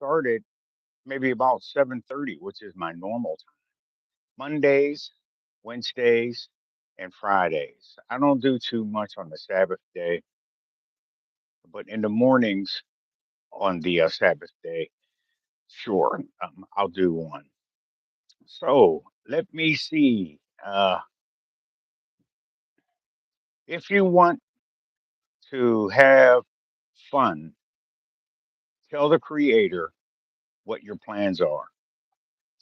started maybe about 7:30, which is my normal time. Mondays, Wednesdays, and Fridays. I don't do too much on the Sabbath day, but in the mornings on the Sabbath day, sure, I'll do one. So let me see. If you want to have fun, tell the Creator what your plans are.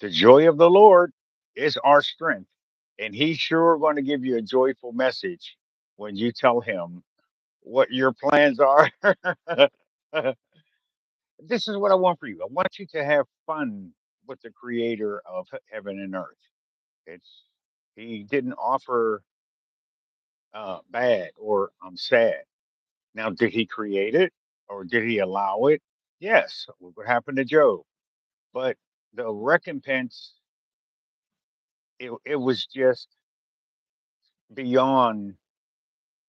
The joy of the Lord is our strength, and He's sure going to give you a joyful message when you tell Him what your plans are. This is what I want for you. I want you to have fun with the Creator of heaven and earth. It's He didn't offer bad or I'm sad. Now, did He create it or did He allow it? Yes. Look what happened to Job. But the recompense, it was just beyond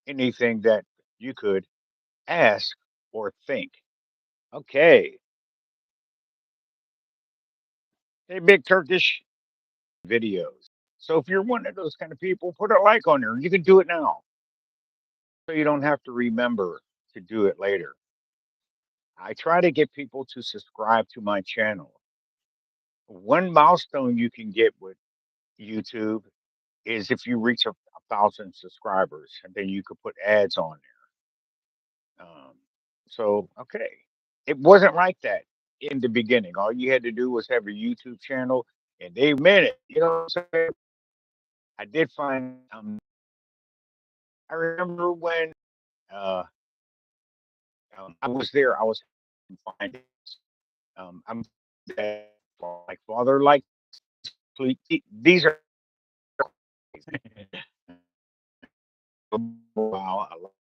anything that you could ask or think. Okay. Hey, Big Turkish videos. So if you're one of those kind of people, put a like on there. You can do it now. So you don't have to remember to do it later. I try to get people to subscribe to my channel. One milestone you can get with YouTube is if you reach a thousand subscribers, and then you could put ads on there. So okay, it wasn't like that in the beginning. All you had to do was have a YouTube channel, and they meant it. You know what I'm saying? I did find. I remember when uh, I was there. I was finding. I'm that like father like these are wow.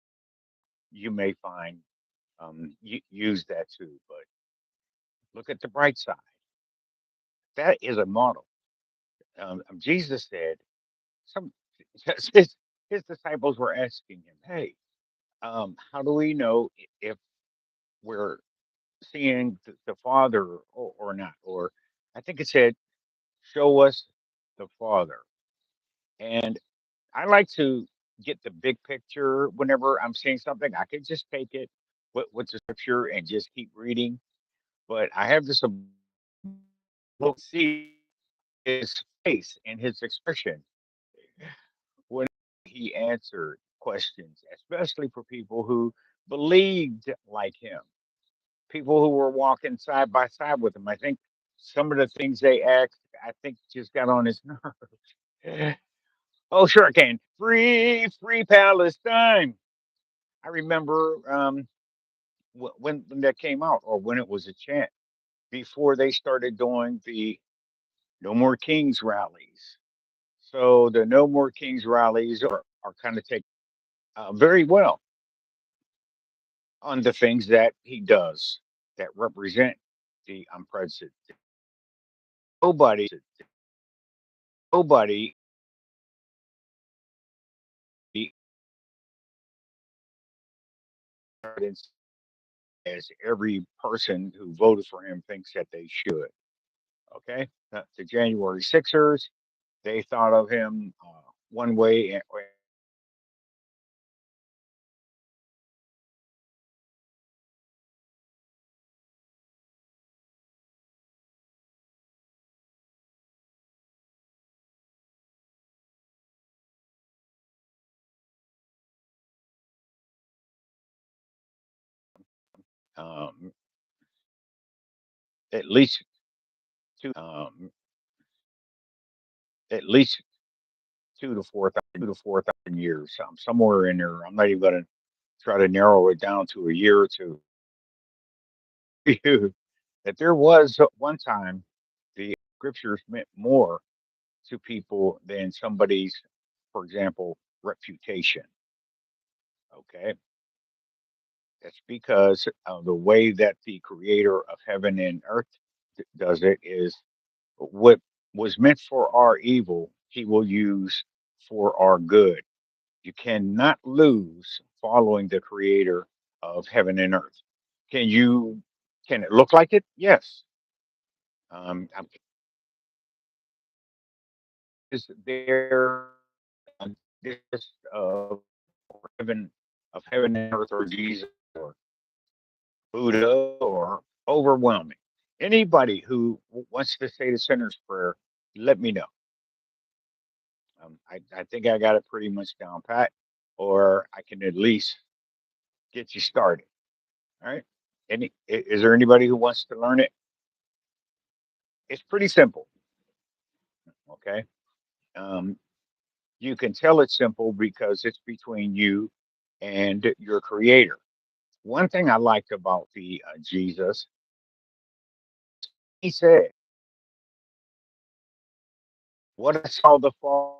You may find use that too, but look at the bright side. That is a model. Jesus said some his disciples were asking him, "Hey, how do we know if we're seeing the Father or not?" Or I think it said, "Show us the Father." And I like to get the big picture whenever I'm seeing something. I could just take it with the scripture and just keep reading. But I have this look, see his face and his expression when he answered questions, especially for people who believed like him, people who were walking side by side with him. I think some of the things they asked, I think just got on his nerves. Oh, sure I can. Free, free Palestine. I remember when that came out, or when it was a chant before they started doing the No More Kings rallies. So the No More Kings rallies are kind of taken very well on the things that he does that represent the unprecedented. Nobody, nobody as every person who voted for him thinks that they should. Okay, the January Sixers, they thought of him one way, and um, at least two, at least 2 to 4 thousand years, somewhere in there. I'm not even going to try to narrow it down to a year or two. That there was one time the scriptures meant more to people than somebody's, for example, reputation. Okay, that's because the way that the Creator of heaven and earth does it is what was meant for our evil, He will use for our good. You cannot lose following the Creator of heaven and earth. Can you? Can it look like it? Yes. I'm is there this of heaven of heaven and earth or Jesus or Buddha or overwhelming. Anybody who wants to say the sinner's prayer, let me know. I think I got it pretty much down pat, or I can at least get you started. All right. Is there anybody who wants to learn it? It's pretty simple. Okay. Um, you can tell it's simple because it's between you and your creator. One thing I liked about the Jesus, he said, "What I saw the Father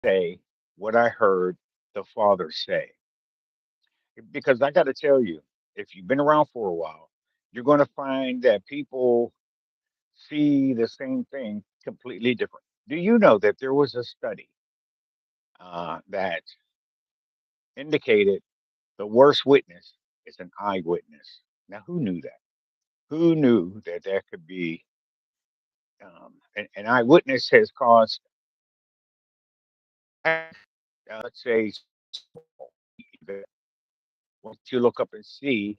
say, what I heard the Father say." Because I got to tell you, if you've been around for a while, you're going to find that people see the same thing completely different. Do you know that there was a study that indicated the worst witness is an eyewitness? Now, who knew that? Who knew that there could be an eyewitness has caused, let's say, once you look up and see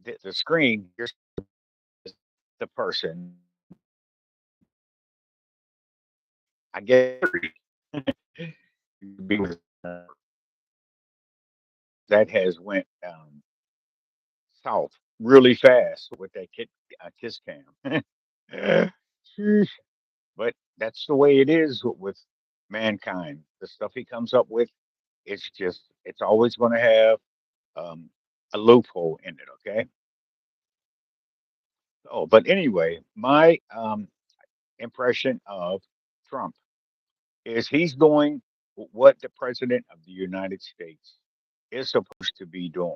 the screen, here's the person. I get that has went south really fast with that kiss cam. Sheesh. But that's the way it is with mankind. The stuff he comes up with, it's always going to have um, a loophole in it. Okay. Oh, but anyway, my impression of Trump is he's doing what the president of the United States is supposed to be doing.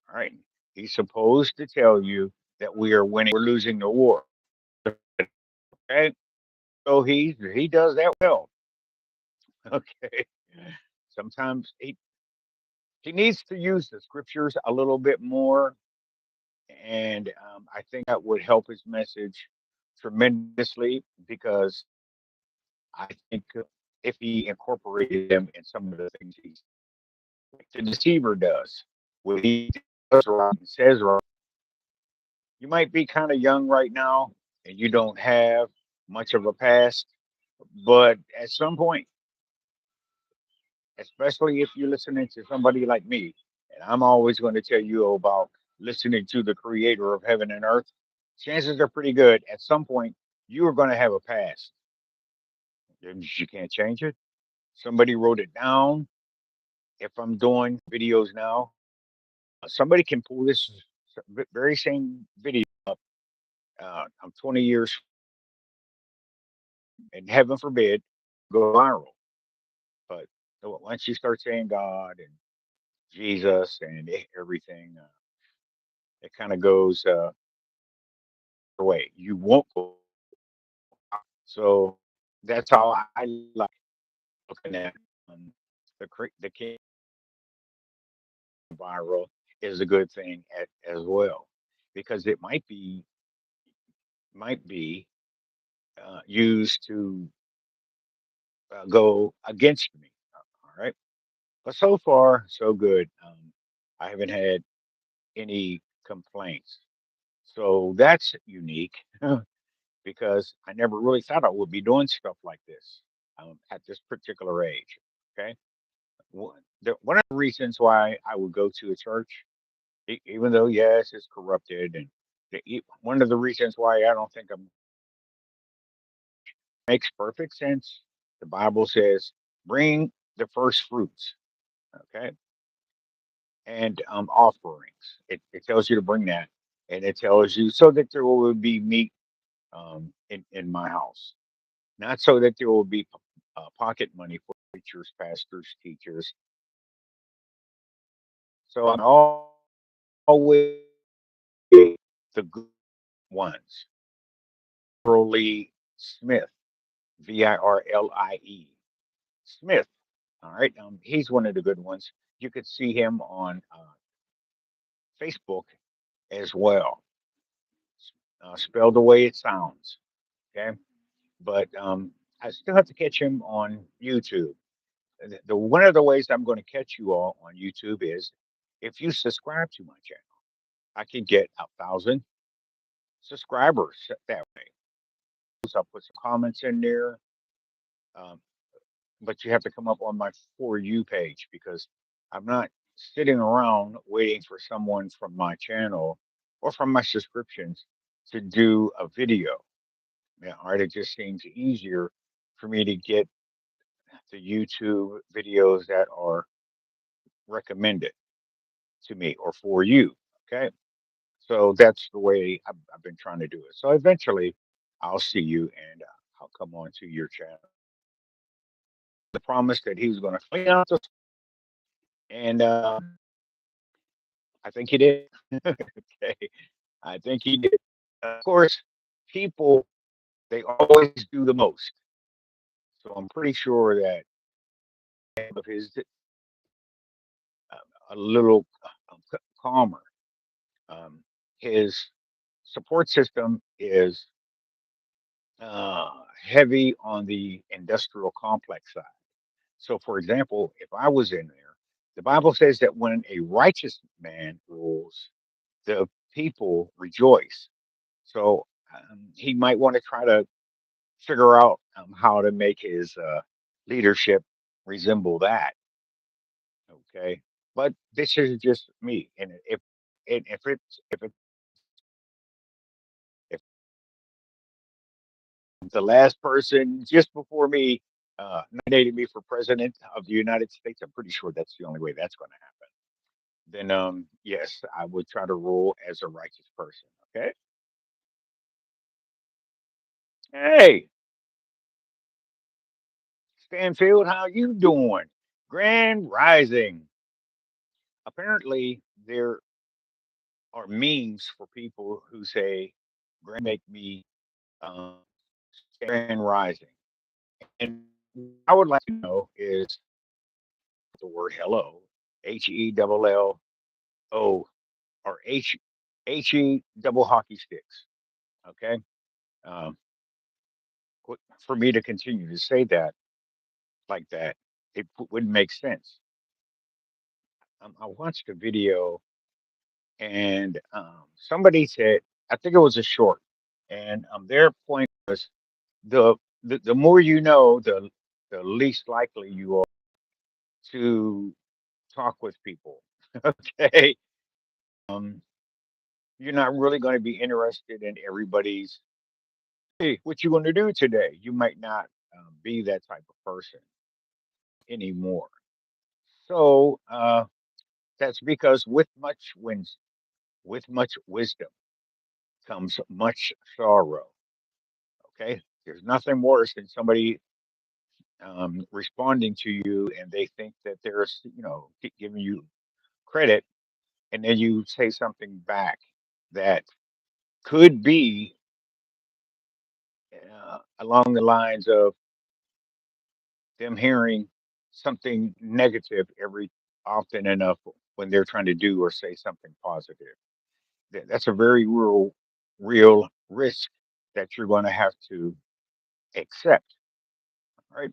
All right. He's supposed to tell you that we are winning, we're losing the war. Okay. So he does that well. Okay. Sometimes he needs to use the scriptures a little bit more, and I think that would help his message tremendously because I think if he incorporated them in some of the things he's like the deceiver does, what he does right and says right. You might be kind of young right now and you don't have much of a past, but at some point, especially if you're listening to somebody like me, and I'm always going to tell you about listening to the creator of heaven and earth, chances are pretty good at some point you are going to have a past. You can't change it. Somebody wrote it down. If I'm doing videos now, somebody can pull this very same video up. I'm 20 years, and heaven forbid, go viral. But once you start saying God and Jesus and everything, it kind of goes away. You won't go. So that's how I like looking at the king viral is a good thing as well because it might be used to go against me. All right, but so far so good. I haven't had any complaints, so that's unique because I never really thought I would be doing stuff like this at this particular age. Okay, one of the reasons why I would go to a church, even though yes, it's corrupted, and one of the reasons why I don't think I'm makes perfect sense. The Bible says, "Bring the first fruits." Okay, and offerings. It tells you to bring that, and it tells you so that there will be meat in my house, not so that there will be pocket money for preachers, pastors, teachers. So I'm always the good ones. Broly Smith, Virlie Smith. All right, he's one of the good ones. You could see him on Facebook as well, spelled the way it sounds. Okay, but I still have to catch him on YouTube. The one of the ways I'm going to catch you all on YouTube is if you subscribe to my channel. I can get 1,000 subscribers that way. So I'll put some comments in there, um, but you have to come up on my For You page because I'm not sitting around waiting for someone from my channel or from my subscriptions to do a video. Yeah, all right, it just seems easier for me to get the YouTube videos that are recommended to me or for you. Okay. So that's the way I've been trying to do it. So eventually I'll see you and I'll come on to your channel. The promise that he was going to clean out the, and I think he did. Okay. I think he did. Of course, people, they always do the most. So I'm pretty sure that of his a little calmer. His support system is uh, heavy on the industrial complex side. So, for example, if I was in there, the Bible says that when a righteous man rules, the people rejoice. So, he might want to try to figure out how to make his leadership resemble that. Okay, but this is just me, and if the last person just before me nominated me for president of the United States, I'm pretty sure that's the only way that's going to happen. Then, yes, I would try to rule as a righteous person. Okay. Hey, Stanfield, how you doing? Grand Rising. Apparently, there are memes for people who say, "Grand make me um, Grand Rising." And I would like to know is the word hello, HELLO, or HE double hockey sticks. Okay. Um, for me to continue to say that like that, it wouldn't make sense. I watched a video and somebody said, I think it was a short, and their point was the more you know, the least likely you are to talk with people. Okay, um, you're not really going to be interested in everybody's. Hey, what you going to do today? You might not be that type of person anymore. So that's because with much wisdom comes much sorrow. Okay, there's nothing worse than somebody responding to you and they think that they're giving you credit, and then you say something back that could be along the lines of them hearing something negative every often enough when they're trying to do or say something positive. That's a very real risk that you're going to have to accept, right?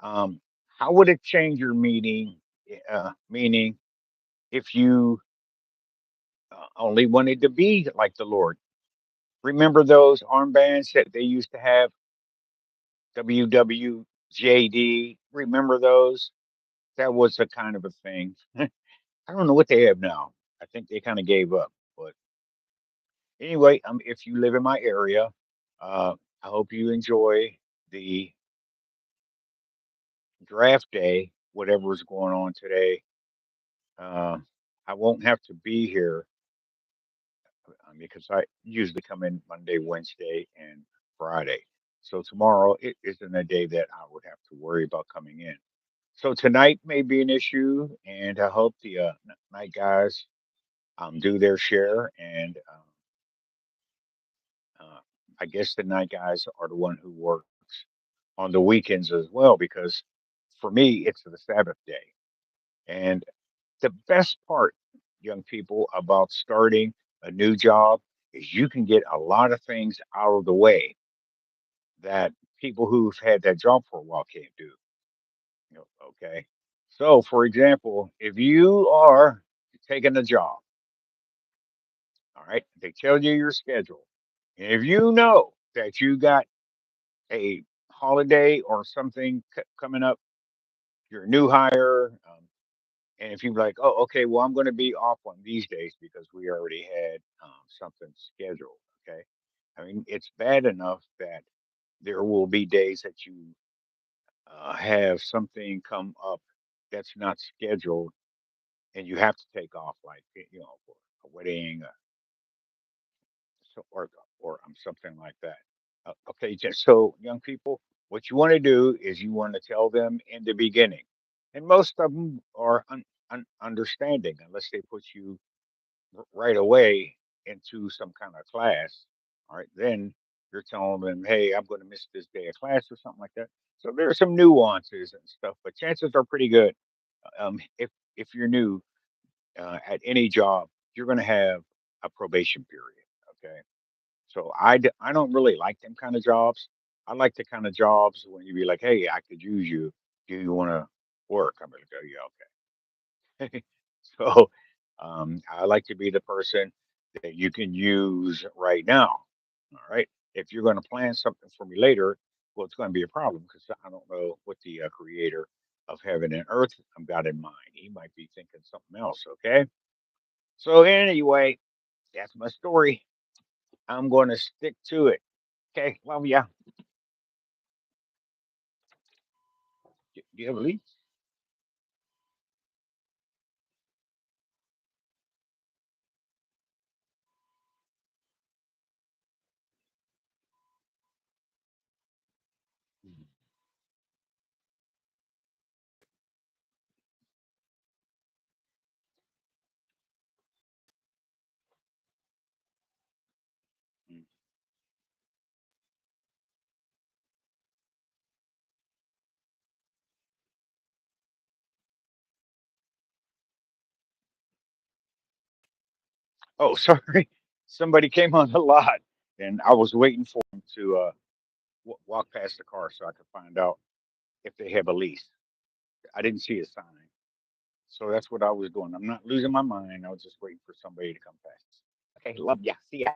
Um, how would it change your meaning if you only wanted to be like the Lord? Remember those armbands that they used to have, WWJD? Remember those? That was a kind of a thing. I don't know what they have now. I think they kind of gave up. But anyway, if you live in my area, uh, I hope you enjoy the draft day, whatever is going on today. Uh, I won't have to be here because I usually come in Monday, Wednesday, and Friday. So tomorrow it isn't a day that I would have to worry about coming in. So tonight may be an issue, and I hope the night guys do their share. And uh, I guess the night guys are the one who works on the weekends as well, because for me it's the Sabbath day. And the best part, young people, about starting a new job is you can get a lot of things out of the way that people who've had that job for a while can't do. Okay. So, for example, if you are taking a job, all right, they tell you your schedule. And if you know that you got a holiday or something coming up, you're a new hire, and if you're like, oh, okay, well, I'm going to be off on these days because we already had something scheduled. Okay. I mean, it's bad enough that there will be days that you have something come up that's not scheduled and you have to take off, like, for a wedding, or something like that. Okay, just so young people, what you want to do is you want to tell them in the beginning, and most of them are understanding unless they put you right away into some kind of class. All right, then you're telling them, hey, I'm going to miss this day of class or something like that. So there are some nuances and stuff, but chances are pretty good. If you're new at any job, you're going to have a probation period. Okay, so I don't really like them kind of jobs. I like the kind of jobs when you be like, hey, I could use you. Do you want to work? I'm like, oh yeah, okay. So I like to be the person that you can use right now. All right. If you're going to plan something for me later, well, it's going to be a problem because I don't know what the creator of heaven and earth I've got in mind. He might be thinking something else. Okay. So anyway, that's my story. I'm going to stick to it. Okay. Love ya. Do you have a lead? Mm. Oh, sorry. Somebody came on the lot and I was waiting for him to walk past the car so I could find out if they have a lease. I didn't see a sign. So that's what I was doing. I'm not losing my mind. I was just waiting for somebody to come past. Okay, love ya. See ya.